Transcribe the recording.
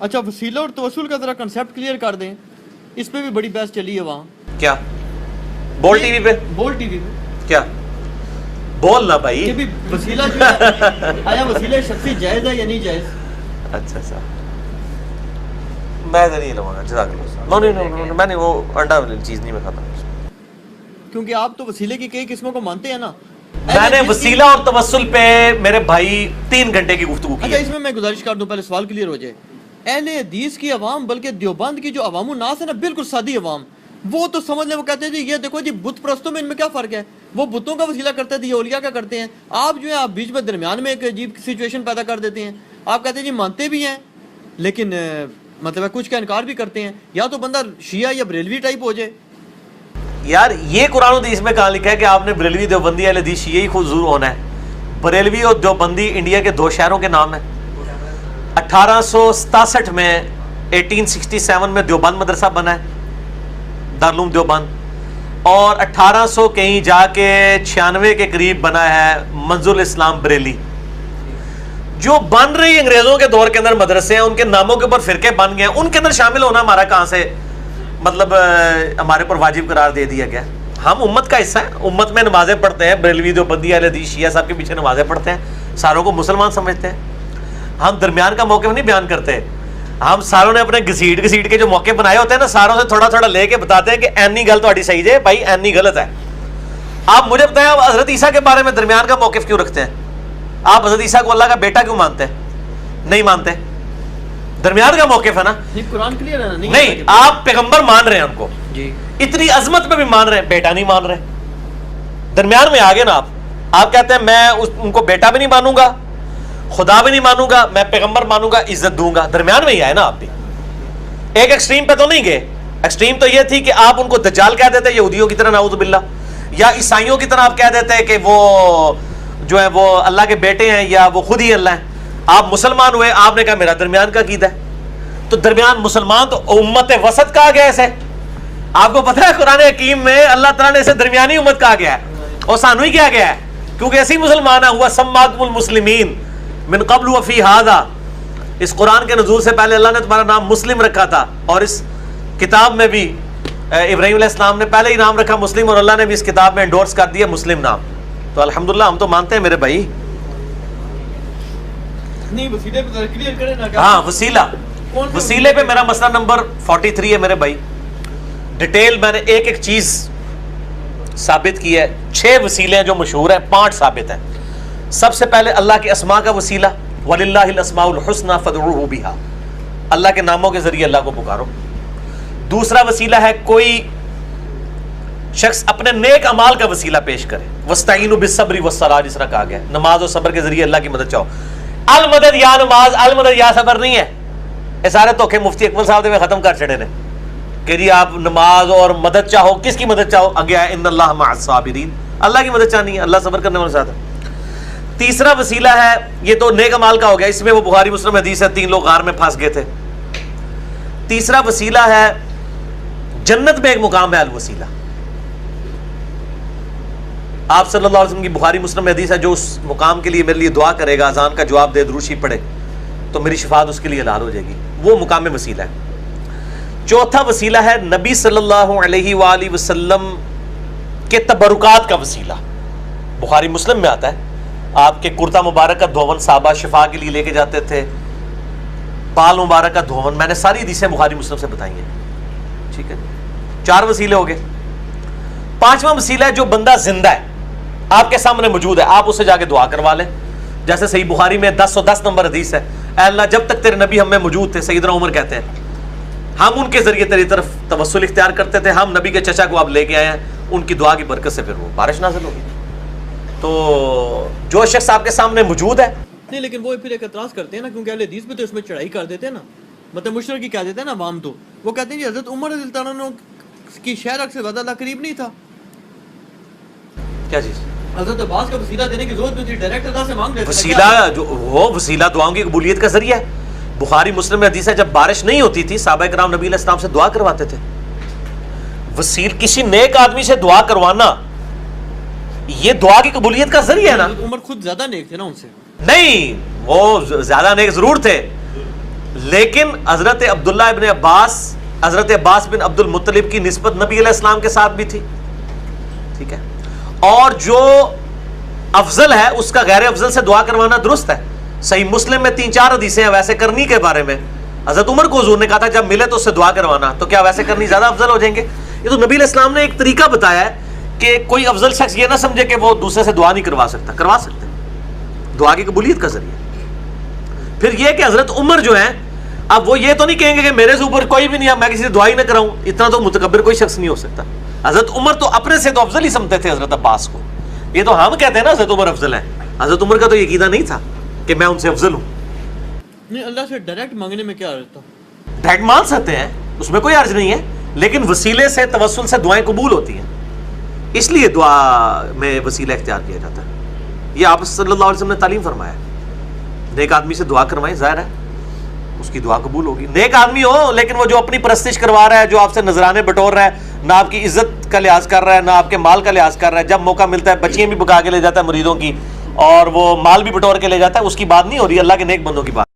اچھا وسیلہ اور توسل کا ذرا کنسیپٹ کلیئر کر دیں, اس پہ بھی بڑی بحث چلی ہے وہاں. کیا بول ٹی وی پہ؟ بول ٹی وی پہ کیا بول نا بھائی کہ بھی وسیلہ جو ہے آیا وسیلہ شخصی جائز ہے یا نہیں جائز؟ اچھا اچھا میں نہیں لوں گا, جزاک اللہ. میں نہیں وہ انڈا چیز نہیں میں کھاتا, کیونکہ آپ تو وسیلے کی کئی قسموں کو مانتے ہیں نا. میں نے وسیلہ اور توسل پہ میرے بھائی 3 گھنٹے کی گفتگو کی. اچھا اس میں گزارش کر دوں, پہلے سوال کلیئر ہو جائے. اہل حدیث کی عوام بلکہ دیوبند کی جو عوام الناس ہے نا, بالکل سادی عوام, وہ تو سمجھ لیں, وہ کہتے ہیں جی یہ دیکھو جی بت پرستوں میں ان میں کیا فرق ہے, وہ بتوں کا وسیلہ کرتے تھے, یہ اولیاء کا کرتے ہیں. آپ جو ہے آپ بیچ میں درمیان میں ایک عجیب سچویشن پیدا کر دیتے ہیں. آپ کہتے ہیں جی مانتے بھی ہیں لیکن مطلب کچھ کا انکار بھی کرتے ہیں. یا تو بندہ شیعہ یا بریلوی ٹائپ ہو جائے. یار یہ قرآن و حدیث میں کہاں لکھا ہے کہ آپ نے بریلوی دیوبندی اہل حدیث شیعہ ہی خود ضرور ہونا ہے؟ بریلوی اور دیوبندی انڈیا کے 2 شہروں کے نام ہیں. 1867 میں 1867 میں دیوبند مدرسہ بنا ہے, دارالعلوم دیوبند, اور 1800 کہیں جا کے 96 کے قریب بنا ہے منظور الاسلام بریلی. جو بن رہی انگریزوں کے دور کے اندر مدرسے ہیں, ان کے ناموں کے اوپر فرقے بن گئے ہیں, ان کے اندر شامل ہونا ہمارا کہاں سے مطلب ہمارے پر واجب قرار دے دیا گیا. ہم امت کا حصہ ہیں, امت میں نمازیں پڑھتے ہیں, بریلوی دیوبندی اہل حدیث شیعہ صاحب کے پیچھے نمازیں پڑھتے ہیں, ساروں کو مسلمان سمجھتے ہیں. ہم درمیان کا موقف نہیں بیان کرتے, ہم ساروں نے اپنے گھسیٹ کے جو موقع بنائے ہوتے ہیں نا, ساروں سے تھوڑا تھوڑا لے کے بتاتے ہیں کہ اینی گل تہاڈی صحیح ہے بھائی, اینی غلط ہے. آپ مجھے بتائیں آپ حضرت عیسیٰ کے بارے میں درمیان کا موقف کیوں رکھتے ہیں؟ آپ حضرت عیسیٰ کو اللہ کا بیٹا کیوں مانتے ہیں؟ نہیں مانتے, درمیان کا موقف ہے نا. قرآن کلیئر ہے نا. نہیں, آپ پیغمبر مان رہے ہیں ان کو, جی اتنی عظمت میں بھی مان رہے ہیں, بیٹا نہیں مان رہے. درمیان میں آگے نا آپ کہتے ہیں میں ان کو بیٹا بھی نہیں مانوں گا, خدا بھی نہیں مانوں گا, میں پیغمبر مانوں گا, عزت دوں گا. درمیان میں ہی آئے نا آپ بھی, ایک ایکسٹریم پہ تو نہیں گئے. ایکسٹریم تو یہ تھی کہ آپ ان کو دجال کہہ دیتے یہودیوں کی طرح نعوذ باللہ, یا عیسائیوں کی طرح آپ کہہ دیتے کہ وہ جو ہے وہ اللہ کے بیٹے ہیں یا وہ خود ہی اللہ ہیں. آپ مسلمان ہوئے, آپ نے کہا میرا درمیان کا عقیدہ ہے. تو درمیان مسلمان تو امت وسط کہا گیا اسے. آپ کو پتہ ہے قرآن حکیم میں اللہ تعالیٰ نے اسے درمیانی امت کہا گیا ہے, اور سانو ہی کیا گیا ہے کیونکہ ایسی مسلمان ہے. ہوا سماکم المسلمین من قبل وفی ھذا, اس قرآن کے نزول سے پہلے اللہ نے تمہارا نام مسلم رکھا تھا, اور اس کتاب میں بھی ابراہیم علیہ السلام نے پہلے ہی نام رکھا مسلم, اور اللہ نے بھی اس کتاب میں انڈورس کر دیا مسلم نام. تو الحمدللہ ہم تو مانتے ہیں میرے بھائی. نہیں وسیلے پہ کلیئر کریں نا. ہاں وسیلہ, وسیلے پہ میرا مسئلہ نمبر 43 ہے میرے بھائی. ڈیٹیل میں نے ایک ایک چیز ثابت کی ہے. 6 وسیلے ہیں جو مشہور ہیں, 5 ثابت ہیں. سب سے پہلے اللہ کے اسماء کا وسیلہ, وَلِلَّهِ الْأَسْمَاءُ الْحُسْنَى فَادْعُوهُ بِهَا, اللہ کے ناموں کے ذریعے اللہ کو پکارو. دوسرا وسیلہ ہے کوئی شخص اپنے نیک اعمال کا وسیلہ پیش کرے, وَاسْتَعِينُوا بِالصَّبْرِ وَالصَّلَاةِ, جس طرح کہا گیا نماز اور صبر کے ذریعے اللہ کی مدد چاہو. المدد یا نماز, المدد یا صبر نہیں ہے. یہ سارے دھوکے مفتی اکمل صاحب نے ختم کر چھڑے نے کہ جی آپ نماز اور مدد چاہو, کس کی مدد چاہو؟ آگے ہے ان اللہ مع الصابرین, اللہ کی مدد چاہنی ہے, اللہ صبر کرنے والے ساتھ ہے. تیسرا وسیلہ ہے, یہ تو نیک اعمال کا ہو گیا, اس میں وہ بخاری مسلم حدیث ہے 3 لوگ غار میں پھنس گئے تھے. تیسرا وسیلہ ہے جنت میں ایک مقام ہے الوسیلہ. آپ صلی اللہ علیہ وسلم کی بخاری مسلم حدیث ہے, جو اس مقام کے لیے میرے لیے دعا کرے گا, اذان کا جواب دے, دروشی پڑھے, تو میری شفاعت اس کے لیے حلال ہو جائے گی. وہ مقام وسیلہ ہے. چوتھا وسیلہ ہے نبی صلی اللہ علیہ وآلہ وسلم کے تبرکات کا وسیلہ. بخاری مسلم میں آتا ہے, آپ کے کرتا مبارک کا دھون صحابہ شفا کے لیے لے کے جاتے تھے, بال مبارک کا دھون, میں نے ساری حدیثیں بخاری مسلم سے بتائی ہیں. ٹھیک ہے, 4 وسیلے ہو گئے. 5واں وسیلہ ہے جو بندہ زندہ ہے, آپ کے سامنے موجود ہے, آپ اسے جا کے دعا کروا لیں. جیسے صحیح بخاری میں 1010 نمبر حدیث ہے, اے اللہ جب تک تیرے نبی ہم میں موجود تھے, سیدنا عمر کہتے ہیں, ہم ان کے ذریعے تیری طرف توسل اختیار کرتے تھے, ہم نبی کے چچا کو اب لے کے آئے ہیں, ان کی دعا کی برکت سے پھر وہ بارش نازل ہوگی. تو جو شخص آپ کے سامنے موجود ہے. نہیں لیکن وہ پھر ایک اعتراض کرتے ہیں نا, کیونکہ اہل حدیث بھی تو اس میں چڑھائی کر دیتے ہیں نا, مطلب مشرکی کہہ دیتے ہیں نا عوام, تو وہ کہتے ہیں کہ حضرت عمر رضی اللہ عنہ کی شہرک سے زیادہ اللہ قریب نہیں تھا. کیا چیز؟ حضرت عباس کا وسیلہ دینے کی ضرورت نہیں تھی, ڈائریکٹ اللہ سے مانگ لیتے. وسیلہ جو وہ وسیلہ دعاؤں کی قبولیت کا ذریعہ ہے. بخاری مسلم میں حدیث ہے جب بارش نہیں ہوتی تھی صحابہ کرام نبی علیہ السلام سے دعا کرواتے تھے. وسیل کسی نیک آدمی سے دعا کروانا یہ دعا کی قبولیت کا ذریعہ ہے نا. عمر خود زیادہ نیک تھے نا ان سے. نہیں, وہ زیادہ نیک ضرور تھے, لیکن حضرت عبداللہ ابن عباس، حضرت عباس بن عبد المطلب کی نسبت نبی علیہ السلام کے ساتھ بھی تھی، ٹھیک ہے، اور جو افضل ہے اس کا غیر افضل سے دعا کروانا درست ہے۔ صحیح مسلم میں 3-4 حدیثیں ہیں ویسے کرنی کے بارے میں۔ حضرت عمر کو حضور نے کہا تھا جب ملے تو اس سے دعا کروانا، تو کیا ویسے کرنی زیادہ افضل ہو جائیں گے؟ یہ تو نبی علیہ السلام نے ایک طریقہ بتایا ہے کہ کوئی افضل شخص یہ نہ سمجھے کہ وہ دوسرے سے دعا نہیں کروا سکتا، کروا سکتے ہیں، دعا کی قبولیت کا ذریعہ۔ پھر یہ کہ حضرت عمر جو ہیں، اب وہ یہ تو نہیں کہیں گے کہ میرے سے اوپر کوئی بھی نہیں ہے، میں کسی سے دعا ہی نہ کراؤں، اتنا تو متکبر کوئی شخص نہیں ہو سکتا۔ حضرت عمر تو اپنے سے تو افضل ہی سمجھتے تھے حضرت عباس کو، یہ تو ہم کہتے ہیں نا حضرت عمر افضل ہیں، حضرت عمر کا تو یہ عقیدہ نہیں تھا کہ میں ان سے افضل ہوں۔ نہیں، اللہ سے ڈائریکٹ مانگنے میں کیا حرج تھا؟ ڈائریکٹ مان سکتے ہیں، اس میں کوئی حرج نہیں ہے، لیکن وسیلے سے، توسل سے دعائیں قبول ہوتی ہیں، اس لیے دعا میں وسیلہ اختیار کیا جاتا ہے۔ یہ آپ صلی اللہ علیہ وسلم نے تعلیم فرمایا ہے، نیک آدمی سے دعا کروائیں، ظاہر ہے اس کی دعا قبول ہوگی، نیک آدمی ہو لیکن وہ جو اپنی پرستش کروا رہا ہے، جو آپ سے نذرانے بٹور رہا ہے، نہ آپ کی عزت کا لحاظ کر رہا ہے، نہ آپ کے مال کا لحاظ کر رہا ہے، جب موقع ملتا ہے بچیاں بھی بکا کے لے جاتا ہے مریدوں کی، اور وہ مال بھی بٹور کے لے جاتا ہے، اس کی بات نہیں ہو رہی، اللہ کے نیک بندوں کی بات۔